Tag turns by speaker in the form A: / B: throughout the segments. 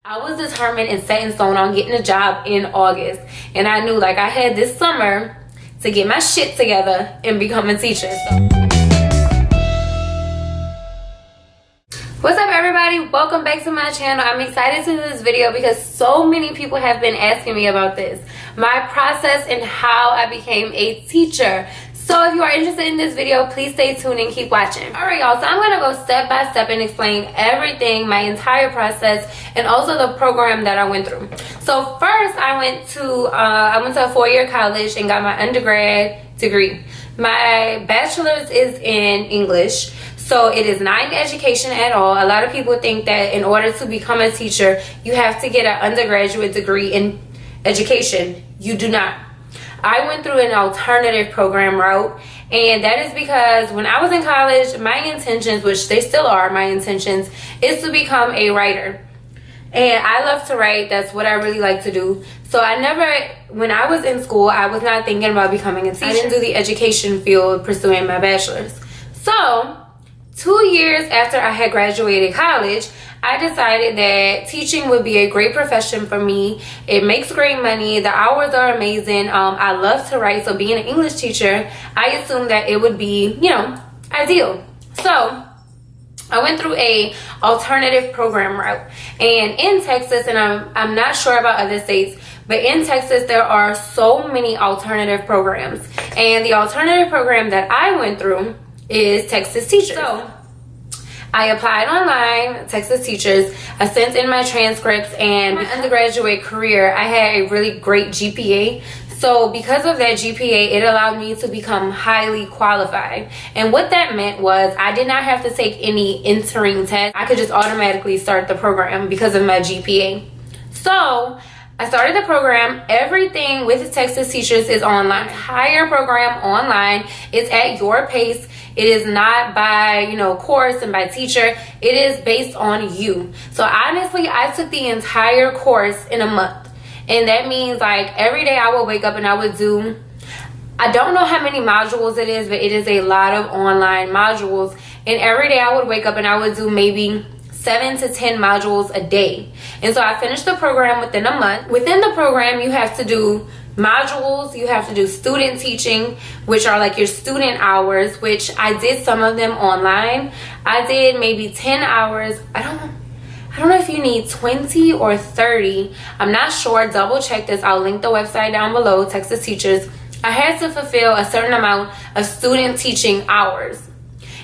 A: I was determined and set in stone on getting a job in August. And I knew like I had this summer to get my shit together and become a teacher. What's up everybody? Welcome back to my channel. I'm excited to do this video because so many people have been asking me about this. My process and how I became a teacher. So if you are interested in this video, please stay tuned and keep watching. Alright y'all, so I'm going to go step by step and explain everything, my entire process, and also the program that I went through. So first I went to a 4-year college and got my undergrad degree. My bachelor's is in English. So it is not in education at all. A lot of people think that in order to become a teacher, you have to get an undergraduate degree in education. You do not. I went through an alternative program route, and that is because when I was in college, my intentions, which they still are my intentions, is to become a writer. And I love to write. That's what I really like to do. So when I was in school, I was not thinking about becoming a teacher. I didn't do the education field pursuing my bachelor's. So 2 years after I had graduated college, I decided that teaching would be a great profession for me. It makes great money. The hours are amazing. I love to write. So being an English teacher, I assumed that it would be, ideal. So I went through a alternative program route. And in Texas, and I'm not sure about other states, but in Texas, there are so many alternative programs. And the alternative program that I went through is Texas Teachers. So I applied online, Texas Teachers. I sent in my transcripts, and my undergraduate career, I had a really great GPA. So because of that GPA, it allowed me to become highly qualified. And what that meant was I did not have to take any entering test. I could just automatically start the program because of my GPA. So I started the program. Everything with Texas Teachers is online. The entire program online. It's at your pace. It is not by, course and by teacher. It is based on you. So honestly, I took the entire course in a month. And that means like every day I would wake up and I would do, I don't know how many modules it is, but it is a lot of online modules. And every day I would wake up and I would do maybe 7 to 10 modules a day. And so I finished the program within a month. Within the program, you have to do modules, you have to do student teaching, which are like your student hours, which I did some of them online. I did maybe 10 hours. I don't know if you need 20 or 30. I'm not sure. Double check this. I'll link the website down below, Texas Teachers. I had to fulfill a certain amount of student teaching hours.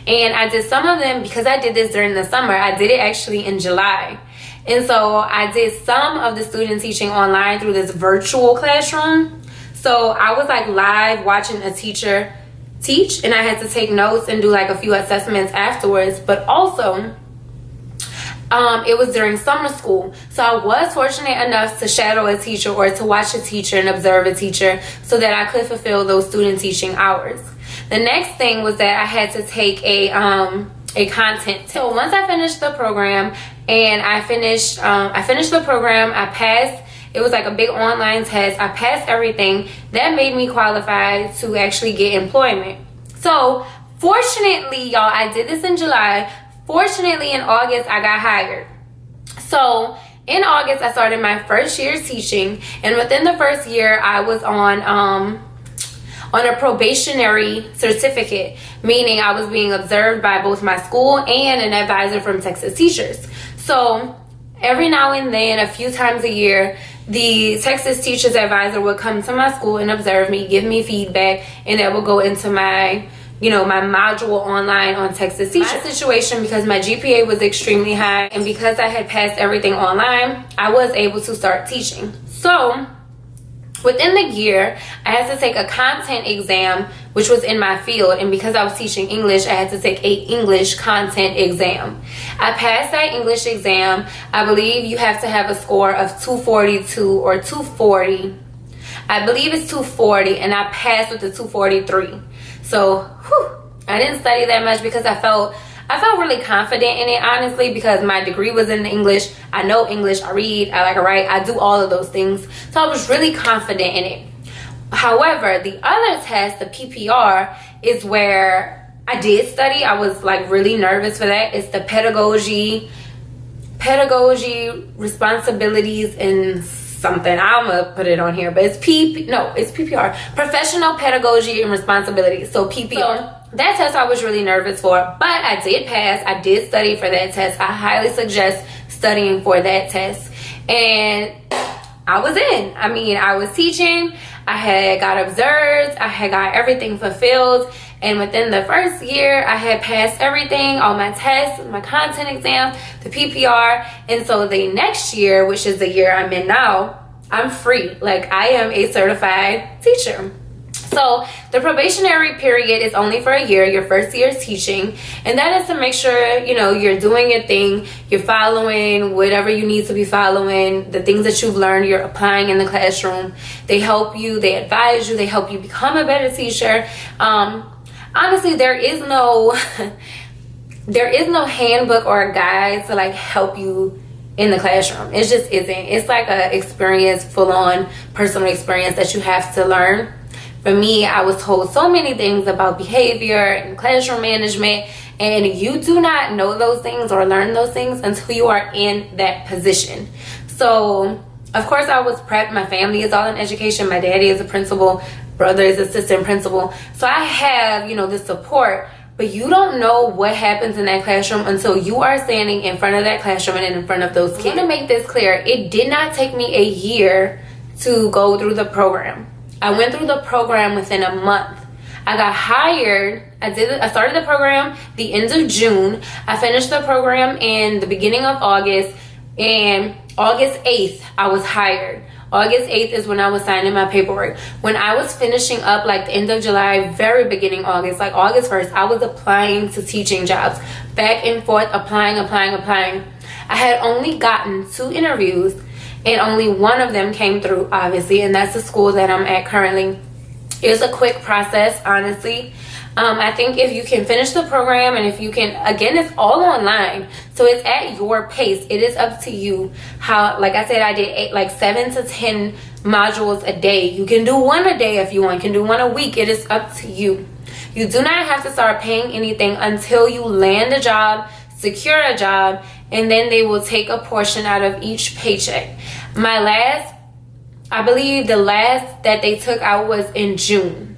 A: And I did some of them because I did this during the summer. I did it actually in July. And so I did some of the student teaching online through this virtual classroom. So I was like live watching a teacher teach, and I had to take notes and do like a few assessments afterwards. But also, it was during summer school. So I was fortunate enough to shadow a teacher or to watch a teacher and observe a teacher so that I could fulfill those student teaching hours. The next thing was that I had to take a content test. So once I finished the program and I finished the program, I passed. It was like a big online test. I passed everything. That made me qualified to actually get employment. So fortunately, y'all, I did this in July. Fortunately, in August, I got hired. So in August, I started my first year teaching. And within the first year, I was on a probationary certificate, meaning I was being observed by both my school and an advisor from Texas Teachers. So every now and then, a few times a year, the Texas Teachers advisor would come to my school and observe me, give me feedback, and that would go into my my module online on Texas Teachers. My situation, because my GPA was extremely high and because I had passed everything online, I was able to start teaching. So within the year, I had to take a content exam, which was in my field. And because I was teaching English, I had to take a English content exam. I passed that English exam. I believe you have to have a score of 242 or 240. I believe it's 240, and I passed with the 243. So, I didn't study that much because I felt really confident in it, honestly, because my degree was in English. I know English, I read, I like to write, I do all of those things. So I was really confident in it. However, the other test, the PPR, is where I did study. I was like really nervous for that. It's the pedagogy pedagogy, responsibilities, and something. I'm gonna put it on here, but it's PPR, professional pedagogy and responsibility. So PPR. So that test I was really nervous for, but I did pass. I did study for that test. I highly suggest studying for that test, and I was in. I mean, I was teaching. I had got observed. I had got everything fulfilled. And within the first year, I had passed everything, all my tests, my content exam, the PPR. And so the next year, which is the year I'm in now, I'm free. Like, I am a certified teacher. So the probationary period is only for a year. Your first year is teaching, and that is to make sure, you know, you're doing your thing, you're following whatever you need to be following, the things that you've learned, you're applying in the classroom. They help you, they advise you, they help you become a better teacher. Honestly, there is no handbook or a guide to like help you in the classroom. It just isn't. It's like a experience, full-on personal experience that you have to learn. For me, I was told so many things about behavior and classroom management, and you do not know those things or learn those things until you are in that position. So, of course, I was prepped. My family is all in education. My daddy is a principal, brother is assistant principal. So I have, you know, the support, but you don't know what happens in that classroom until you are standing in front of that classroom and in front of those kids. To make this clear, it did not take me a year to go through the program. I went through the program within a month. I got hired. I started the program the end of June. I finished the program in the beginning of August, and August 8th, I was hired. August 8th is when I was signing my paperwork. When I was finishing up, like the end of July, very beginning August, like August 1st, I was applying to teaching jobs. Back and forth, applying. I had only gotten 2 interviews, and only one of them came through, obviously, and that's the school that I'm at currently. It's a quick process, honestly. I think if you can finish the program, and if you can, again, it's all online, so it's at your pace. It is up to you how, like I said, I did 7 to 10 modules a day. You can do one a day if you want. You can do one a week. It is up to you. You do not have to start paying anything until you land a job, secure a job, and then they will take a portion out of each paycheck. I believe the last that they took out was in June.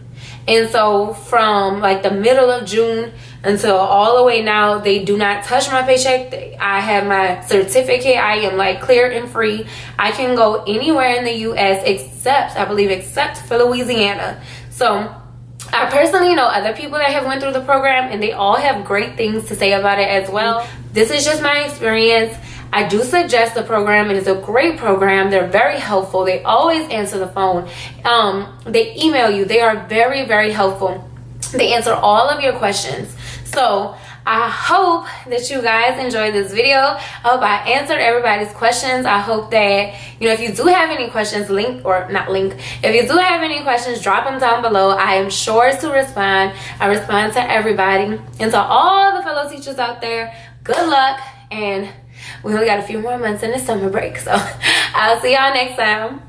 A: And so from like the middle of June until all the way now, they do not touch my paycheck. I have my certificate. I am like clear and free. I can go anywhere in the US except for Louisiana. So I personally know other people that have went through the program, and they all have great things to say about it as well. This is just my experience. I do suggest the program. It is a great program. They're very helpful. They always answer the phone. They email you. They are very, very helpful. They answer all of your questions. So I hope that you guys enjoyed this video. I hope I answered everybody's questions. I hope that, you know, if you do have any questions, if you do have any questions, drop them down below. I am sure to respond. I respond to everybody. And to all the fellow teachers out there, good luck. And we only got a few more months in the summer break. So I'll see y'all next time.